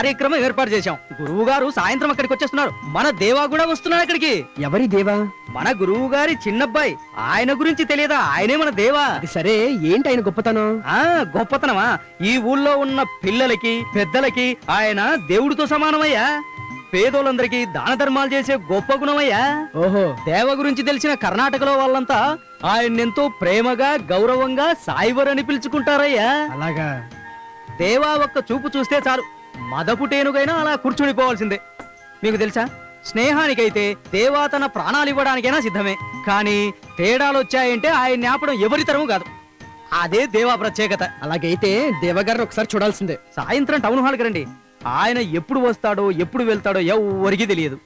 కార్యక్రమం ఏర్పాటు చేశాం. గురువు గారు సాయంత్రం అక్కడికి వచ్చేస్తున్నారు. మన దేవా కూడా వస్తున్నాడు అక్కడికి. ఎవరి దేవా? మన గురువు గారి చిన్నబ్బాయి. ఆయన గురించి తెలియదా? ఆయనే మన దేవా. సరే, ఏంటి ఆయన గొప్పతనం? గొప్పతనమా? ఈ ఊళ్ళో ఉన్న పిల్లలకి పెద్దలకి ఆయన దేవుడితో సమానమయ్యా. పేదోళ్ళందరికీ దాన ధర్మాలు చేసే గొప్ప గుణమయ్యా. ఓహో. దేవ గురించి తెలిసిన కర్ణాటకలో వాళ్ళంతా ఆయన్నెంతో ప్రేమగా గౌరవంగా సాయివర్ అని పిలుచుకుంటారయ్యా. అలాగా? దేవా ఒక్క చూపు చూస్తే చాలు మదపుటేనుగైనా అలా కూర్చునిపోవాల్సిందే. మీకు తెలుసా, స్నేహానికైతే దేవా తన ప్రాణాలు ఇవ్వడానికైనా సిద్ధమే. కానీ తేడాలొచ్చాయంటే ఆయన్ని ఆపడం ఎవరి తరము కాదు. అదే దేవా ప్రత్యేకత. అలాగైతే దేవగారిని ఒకసారి చూడాల్సిందే. సాయంత్రం టౌన్ హాల్కి రండి. ఆయన ఎప్పుడు వస్తాడో ఎప్పుడు వెళ్తాడో ఎవ్వరికీ తెలియదు.